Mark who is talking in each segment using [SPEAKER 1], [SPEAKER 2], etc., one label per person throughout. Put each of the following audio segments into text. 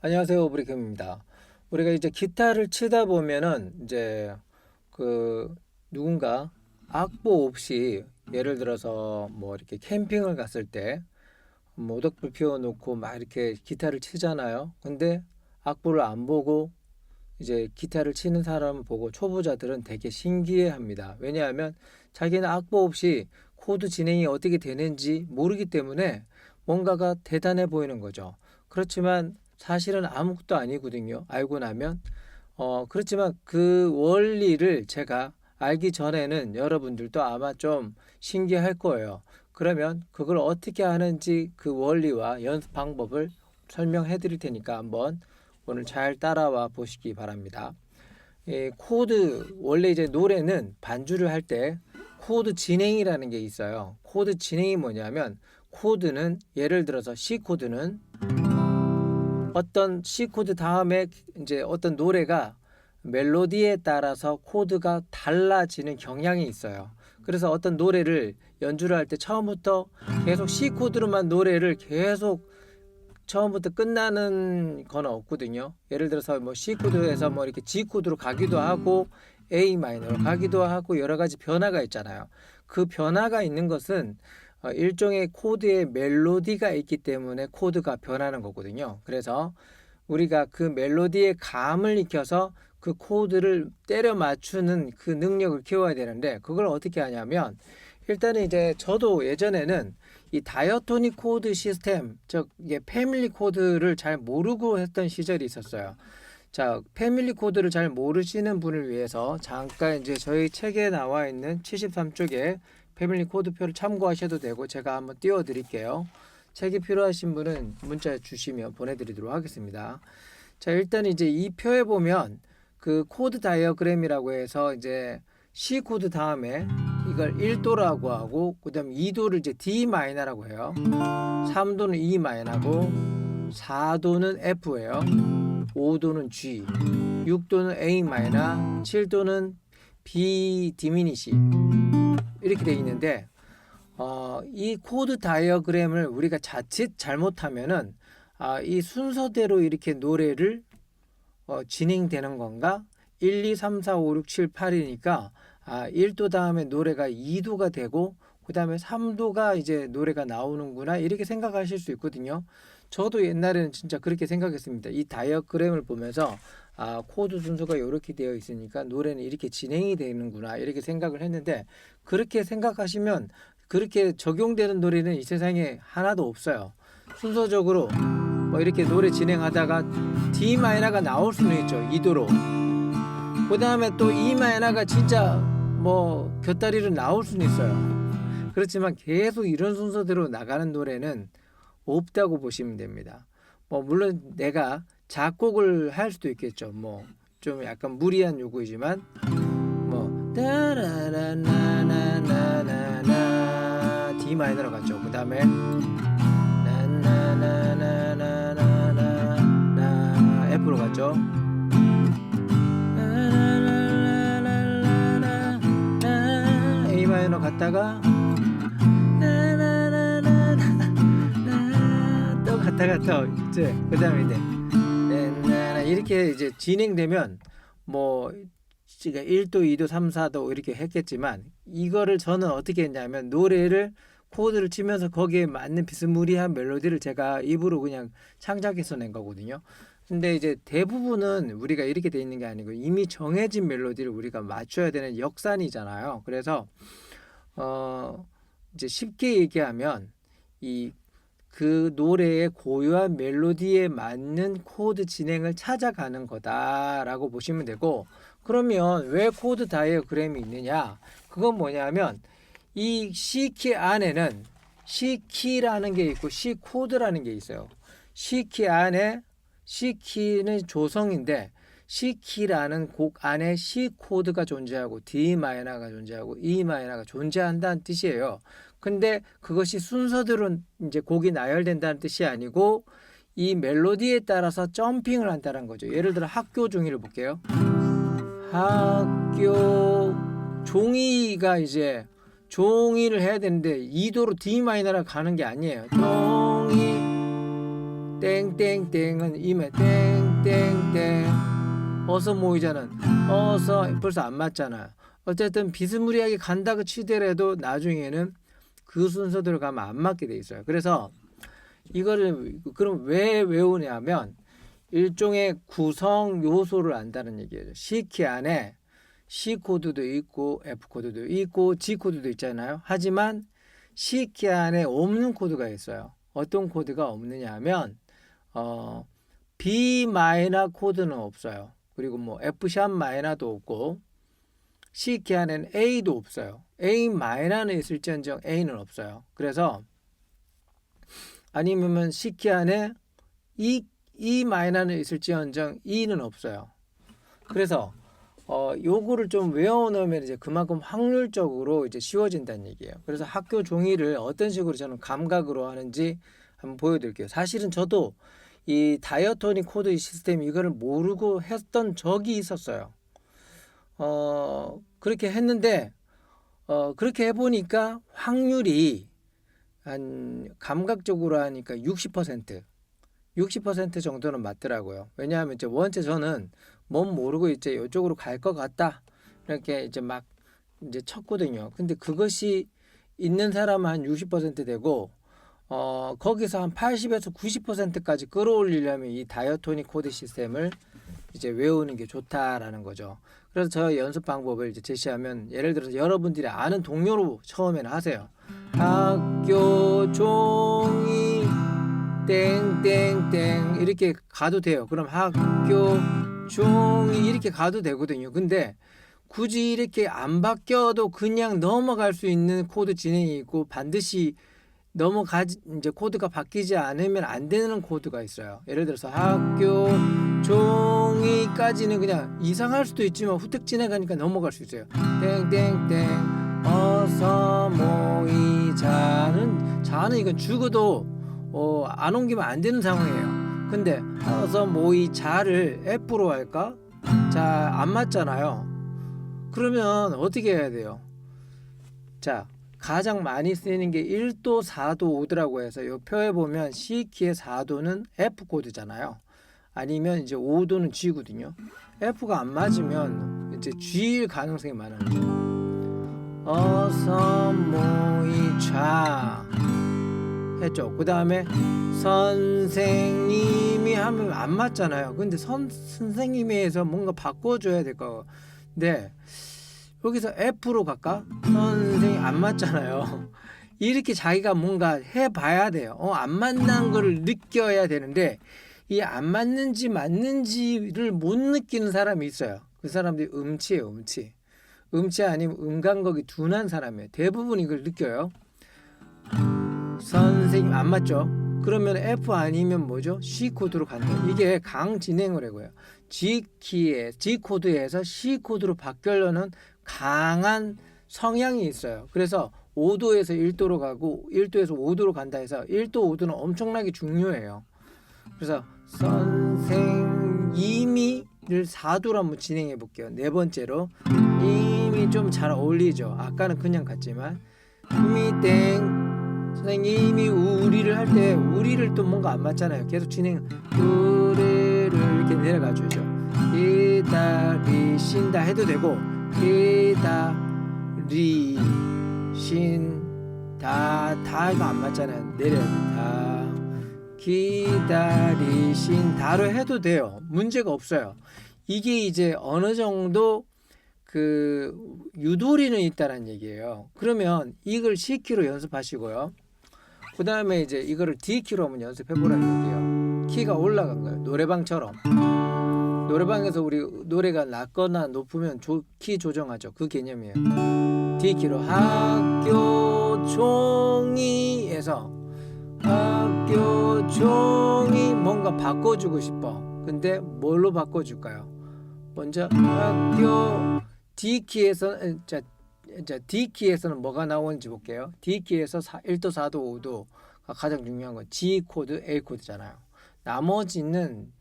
[SPEAKER 1] 안녕하세요, 오브리캠입니다. 우리가 이제 기타를 치다 보면은 이제 그 누군가 악보 없이 예를 들어서 뭐 이렇게 캠핑을 갔을 때 모닥불 피워놓고 막 이렇게 기타를 치잖아요. 근데 악보를 안 보고 이제 기타를 치는 사람을 보고 초보자들은 되게 신기해합니다. 왜냐하면 자기는 악보 없이 코드 진행이 어떻게 되는지 모르기 때문에 뭔가가 대단해 보이는 거죠. 그렇지만 사실은 아무것도 아니거든요. 알고 나면. 그렇지만 그 원리를 제가 알기 전에는 여러분들도 아마 좀 신기할 거예요. 그러면 그걸 어떻게 하는지 그 원리와 연습 방법을 설명해 드릴 테니까 한번 오늘 잘 따라와 보시기 바랍니다. 코드, 원래 이제 노래는 반주를 할 때 코드 진행이라는 게 있어요. 코드 진행이 뭐냐면 코드는 예를 들어서 C 코드는 어떤 C 코드 다음에 이제 어떤 노래가 멜로디에 따라서 코드가 달라지는 경향이 있어요. 그래서 어떤 노래를 연주를 할 때 처음부터 계속 C 코드로만 노래를 계속 처음부터 끝나는 건 없거든요. 예를 들어서 뭐 C 코드에서 뭐 이렇게 G 코드로 가기도 하고 A 마이너로 가기도 하고 여러 가지 변화가 있잖아요. 그 변화가 있는 것은 일종의 코드의 멜로디가 있기 때문에 코드가 변하는 거거든요. 그래서 우리가 그 멜로디의 감을 익혀서 그 코드를 때려 맞추는 그 능력을 키워야 되는데 그걸 어떻게 하냐면 일단은 이제 저도 예전에는 이 다이어토닉 코드 시스템, 즉 이게 패밀리 코드를 잘 모르고 했던 시절이 있었어요. 자, 패밀리 코드를 잘 모르시는 분을 위해서 잠깐 이제 저희 책에 나와 있는 73쪽에 패밀리 코드표를 참고하셔도 되고 제가 한번 띄워 드릴게요. 책이 필요하신 분은 문자 주시면 보내드리도록 하겠습니다. 자, 일단 이제 이 표에 보면 그 코드 다이어그램이라고 해서 이제 C 코드 다음에 이걸 1도라고 하고 그다음 2도를 이제 D 마이너라고 해요. 3도는 E 마이너고 4도는 F예요. 5도는 G, 6도는 A 마이너, 7도는 B 디미니시 이렇게 돼 있는데 이 코드 다이어그램을 우리가 자칫 잘못하면은 이 순서대로 이렇게 노래를 진행되는 건가? 1, 2, 3, 4, 5, 6, 7, 8이니까 1도 다음에 노래가 2도가 되고 그 다음에 3도가 이제 노래가 나오는구나 이렇게 생각하실 수 있거든요. 저도 옛날에는 진짜 그렇게 생각했습니다. 이 다이어그램을 보면서 코드 순서가 이렇게 되어 있으니까 노래는 이렇게 진행이 되는구나 이렇게 생각을 했는데 그렇게 생각하시면 그렇게 적용되는 노래는 이 세상에 하나도 없어요. 순서적으로 뭐 이렇게 노래 진행하다가 D 마이너가 나올 수는 있죠. 2도로. 그 다음에 또 E 마이너가 진짜 뭐 곁다리로 나올 수는 있어요. 그렇지만 계속 이런 순서대로 나가는 노래는 없다고 보시면 됩니다. 뭐 물론 내가 작곡을 할 수도 있겠죠. 뭐 좀 약간 무리한 요구이지만 뭐 따라라나나나나나 D 마이너로 갔죠. 그 다음에 나나나나나나나 F로 갔죠. A 마이너 갔다가 또 갔다가 또 이제 그다음에 이제 이렇게 이제 진행되면 뭐 제가 1도, 2도, 3, 4도 이렇게 했겠지만 이거를 저는 어떻게 했냐면 노래를 코드를 치면서 거기에 맞는 비스무리한 멜로디를 제가 입으로 그냥 창작해서 낸 거거든요. 근데 이제 대부분은 우리가 이렇게 돼 있는 게 아니고 이미 정해진 멜로디를 우리가 맞춰야 되는 역산이잖아요. 그래서 이제 쉽게 얘기하면 이 그 노래의 고유한 멜로디에 맞는 코드 진행을 찾아가는 거다라고 보시면 되고 그러면 왜 코드 다이어그램이 있느냐? 그건 뭐냐면 이 C키 안에는 C키라는 게 있고 C코드라는 게 있어요. C키 안에 C키는 조성인데 C키라는 곡 안에 C코드가 존재하고 D 마이너가 존재하고 E 마이너가 존재한다는 뜻이에요. 근데 그것이 순서대로 이제 곡이 나열된다는 뜻이 아니고 이 멜로디에 따라서 점핑을 한다는 거죠. 예를 들어 학교 종이를 볼게요. 학교 종이가 이제 종이를 해야 되는데 2도로 D 마이너로 가는 게 아니에요. 종이 땡땡땡은 임에 땡땡땡. 어서 모이자는 어서 벌써 안 맞잖아요. 어쨌든 비스무리하게 간다고 치더라도 나중에는 그 순서대로 가면 안 맞게 돼 있어요. 그래서 이거를 그럼 왜 외우냐면 일종의 구성 요소를 안다는 얘기예요. C키 안에 C 코드도 있고 F 코드도 있고 G 코드도 있잖아요. 하지만 C키 안에 없는 코드가 있어요. 어떤 코드가 없느냐 하면 B 마이너 코드는 없어요. 그리고 뭐 F 샵 마이너도 없고 C키 안에는 A도 없어요. A 마이너는 있을지언정 A는 없어요. 그래서 아니면 C키 안에 E 마이너는 있을지언정 E는 없어요. 그래서 요거를 좀 외워놓으면 이제 그만큼 확률적으로 이제 쉬워진다는 얘기예요. 그래서 학교 종이를 어떤 식으로 저는 감각으로 하는지 한번 보여드릴게요. 사실은 저도 이 다이어토닉 코드 시스템 이거를 모르고 했던 적이 있었어요. 그렇게 했는데 그렇게 해보니까 확률이 한 감각적으로 하니까 60% 정도는 맞더라고요. 왜냐하면 이제 원체 저는 뭔 모르고 이제 이쪽으로 갈 것 같다 이렇게 이제 막 이제 쳤거든요. 근데 그것이 있는 사람은 한 60% 되고 거기서 한 80에서 90%까지 끌어올리려면 이 다이어토닉 코드 시스템을 이제 외우는 게 좋다라는 거죠. 그래서 저 연습 방법을 이제 제시하면 예를 들어서 여러분들이 아는 동료로 처음에는 하세요. 학교 종이 땡땡땡 이렇게 가도 돼요. 그럼 학교 종이 이렇게 가도 되거든요. 근데 굳이 이렇게 안 바뀌어도 그냥 넘어갈 수 있는 코드 진행이 있고 반드시 이제 코드가 바뀌지 않으면 안 되는 코드가 있어요. 예를 들어서 학교 종이까지는 그냥 이상할 수도 있지만 후딱 지나가니까 넘어갈 수 있어요. 땡땡땡 어서 모이자는 자는 이건 죽어도 안 옮기면 안 되는 상황이에요. 근데 어서 모이자를 F로 할까? 자, 안 맞잖아요. 그러면 어떻게 해야 돼요? 자, 가장 많이 쓰이는 게 1도, 4도, 5도라고 해서 이 표에 보면 C키의 4도는 F 코드잖아요. 아니면 이제 5도는 G거든요. F가 안 맞으면 이제 G일 가능성이 많은 거죠. 어서 모이자 했죠. 그 다음에 선생님이 하면 안 맞잖아요. 근데 선생님이 해서 뭔가 바꿔줘야 될 거. 근데 여기서 F로 갈까? 선생님 안 맞잖아요. 이렇게 자기가 뭔가 해봐야 돼요. 안 맞는 거를 느껴야 되는데 이 안 맞는지 맞는지를 못 느끼는 사람이 있어요. 그 사람들이 음치예요. 음치 아니면 음감각이 둔한 사람이에요. 대부분 이걸 느껴요. 선생님 안 맞죠? 그러면 F 아니면 뭐죠? C 코드로 간다. 이게 강 진행을 해고요. G 코드에서 C 코드로 바뀌려는 강한 성향이 있어요. 그래서 5도에서 1도로 가고 1도에서 5도로 간다 해서 1도, 5도는 엄청나게 중요해요. 그래서 선생님이를 4도로 한번 진행해 볼게요. 네 번째로 이미 좀 잘 어울리죠. 아까는 그냥 갔지만 이미 땡 선생님이 우리를 할 때 우리를 또 뭔가 안 맞잖아요. 계속 진행 우리를 이렇게 내려가 주죠. 기다리신다 해도 되고 기다리신다 이거 안 맞잖아요. 내려다 기다리신다로 해도 돼요. 문제가 없어요. 이게 이제 어느 정도 그 유도리는 있다는 얘기예요. 그러면 이걸 C키로 연습하시고요. 그 다음에 이제 이거를 D키로 한번 연습해 보라는 얘기예요. 키가 올라간 거예요. 노래방처럼. 노래방에서 우리 노래가 낮거나 높으면 키 조정하죠. 그 개념이에요. D키로 학교 종이에서 학교 종이 뭔가 바꿔주고 싶어. 근데 뭘로 바꿔줄까요? 먼저 학교 D키에서는 D키에서는 뭐가 나오는지 볼게요. D키에서 1도, 4도, 5도가 가장 중요한 건 G 코드, A 코드잖아요. 나머지는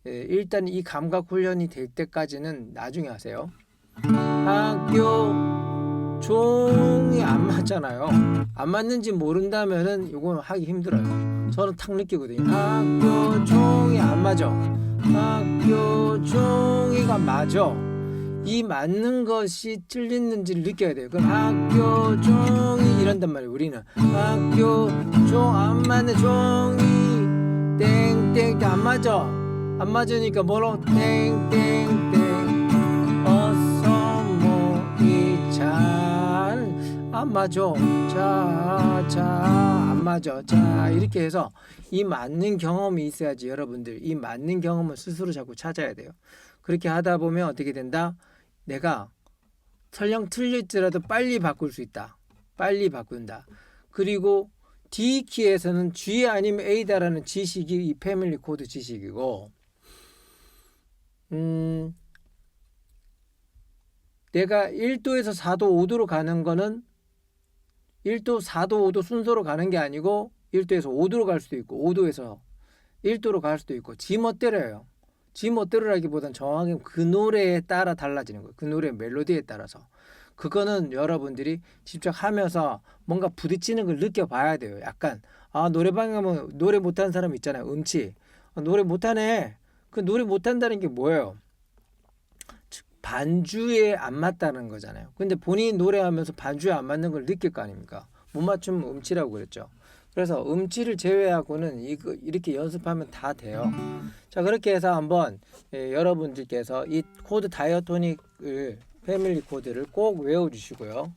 [SPEAKER 1] 일단 이 감각 훈련이 될 때까지는 나중에 하세요. 학교 종이 안 맞잖아요. 안 맞는지 모른다면은 이건 하기 힘들어요. 저는 탁 느끼거든요. 학교 종이 안 맞아. 학교 종이가 맞아. 이 맞는 것이 틀렸는지를 느껴야 돼요. 그럼 학교 종이 이런단 말이에요. 우리는 학교 종 안 맞는 종이 땡땡 안 맞아. 안 맞으니까 뭐로 땡땡땡 어서 모이 잘 안 맞아. 안 맞아. 자 이렇게 해서 이 맞는 경험이 있어야지. 여러분들 이 맞는 경험을 스스로 자꾸 찾아야 돼요. 그렇게 하다 보면 어떻게 된다? 내가 설령 틀릴지라도 빨리 바꿀 수 있다. 빨리 바꾼다. 그리고 D키에서는 G 아니면 A다라는 지식이 이 패밀리 코드 지식이고 내가 1도에서 4도, 5도로 가는 거는 1도, 4도, 5도 순서로 가는 게 아니고 1도에서 5도로 갈 수도 있고 5도에서 1도로 갈 수도 있고 지 멋대로예요. 지 멋대로라기보단 정확히 그 노래에 따라 달라지는 거예요. 그 노래 멜로디에 따라서. 그거는 여러분들이 직접 하면서 뭔가 부딪히는 걸 느껴봐야 돼요. 약간 노래방에 가면 노래 못하는 사람 있잖아요. 음치. 노래 못하네. 그 노래 못한다는 게 뭐예요? 반주에 안 맞다는 거잖아요. 근데 본인이 노래하면서 반주에 안 맞는 걸 느낄 거 아닙니까? 못 맞추면 음치라고 그랬죠. 그래서 음치를 제외하고는 이렇게 연습하면 다 돼요. 자 그렇게 해서 한번 여러분들께서 이 코드 다이어토닉을 패밀리 코드를 꼭 외워주시고요.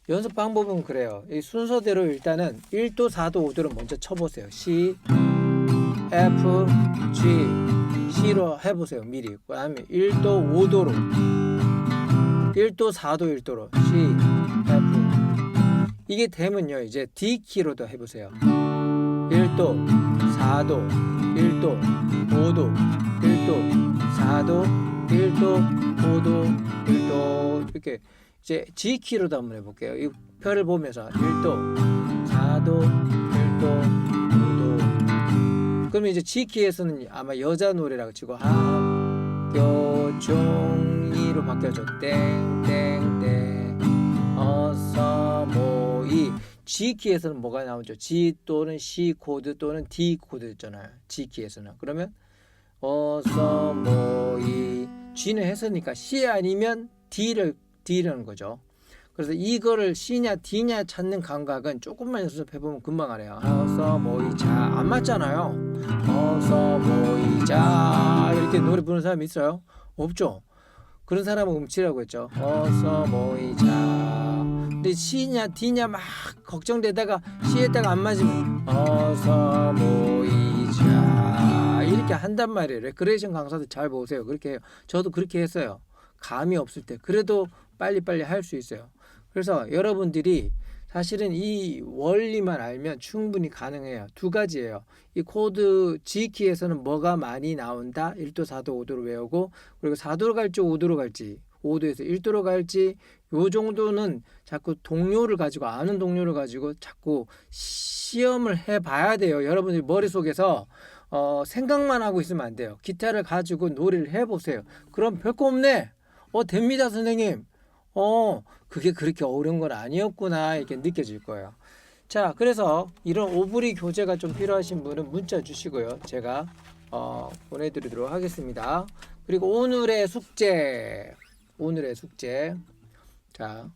[SPEAKER 1] 연습 방법은 그래요. 이 순서대로 일단은 1도, 4도, 5도를 먼저 쳐보세요. C, F, G, C로 해보세요. 미리. 그 다음에 1도, 5도로 1도, 4도, 1도로 C, F 이게 되면요 이제 D키로도 해보세요. 1도, 4도, 1도, 5도, 1도, 4도, 1도, 5도, 1도 이렇게 이제 G키로도 한번 해볼게요. 이 표를 보면서 1도, 4도, 1도, 5도 그러면 이제 G키에서는 아마 여자 노래라고 치고 학교 종이로 바뀌어져. 땡땡땡 어서 모이 G키에서는 뭐가 나오죠? G 또는 C 코드 또는 D 코드 있잖아요. G키에서는. 그러면 어서 모이 G는 했으니까 C 아니면 D라는 거죠. 그래서 이거를 C냐 D냐 찾는 감각은 조금만 연습해보면 금방 알아요. 어서 모이자 안 맞잖아요. 어서 모이자 이렇게 노래 부르는 사람이 있어요? 없죠. 그런 사람은 음치라고 했죠. 어서 모이자. 근데 C냐 D냐 막 걱정되다가 C에다가 안 맞으면 어서 모이자 이렇게 한단 말이에요. 레크레이션 강사도 잘 보세요. 그렇게 해요. 저도 그렇게 했어요. 감이 없을 때. 그래도 빨리빨리 할 수 있어요. 그래서 여러분들이 사실은 이 원리만 알면 충분히 가능해요. 두 가지예요. 이 코드 G키에서는 뭐가 많이 나온다. 1도, 4도, 5도로 외우고 그리고 4도로 갈지 5도로 갈지 5도에서 1도로 갈지 요 정도는 자꾸 동료를 가지고 아는 동료를 가지고 자꾸 시험을 해봐야 돼요. 여러분들 머릿속에서 생각만 하고 있으면 안 돼요. 기타를 가지고 노래를 해보세요. 그럼 별거 없네. 됩니다 선생님. 그게 그렇게 어려운 건 아니었구나 이렇게 느껴질 거예요. 자 그래서 이런 오브리 교재가 좀 필요하신 분은 문자 주시고요. 제가 보내드리도록 하겠습니다. 그리고 오늘의 숙제 자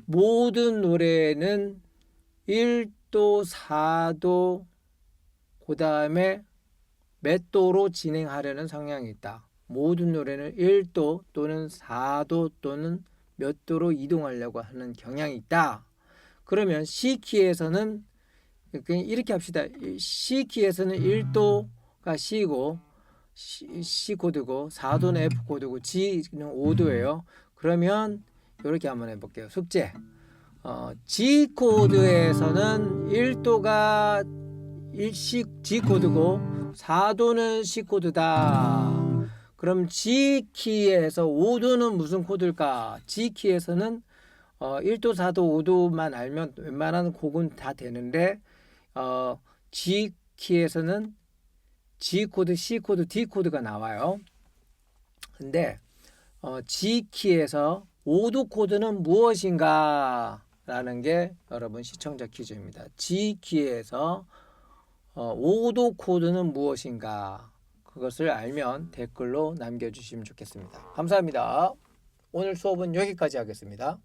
[SPEAKER 1] 모든 노래는 1도 4도 그 다음에 몇 도로 진행하려는 성향이 있다. 모든 노래는 1도 또는 4도 또는 몇 도로 이동하려고 하는 경향이 있다. 그러면 C키에서는 이렇게 합시다. C키에서는 1도가 C고 C 코드고 4도는 F 코드고 G는 5도예요. 그러면 이렇게 한번 해볼게요. 숙제. G 코드에서는 1도가 G 코드고 4도는 C 코드다. 그럼 G키에서 5도는 무슨 코드일까? G키에서는 1도, 4도, 5도만 알면 웬만한 곡은 다 되는데 G키에서는 G 코드, C 코드, D 코드가 나와요. 근데 G키에서 5도 코드는 무엇인가? 라는 게 여러분 시청자 퀴즈입니다. G키에서 5도 코드는 무엇인가? 그것을 알면 댓글로 남겨주시면 좋겠습니다. 감사합니다. 오늘 수업은 여기까지 하겠습니다.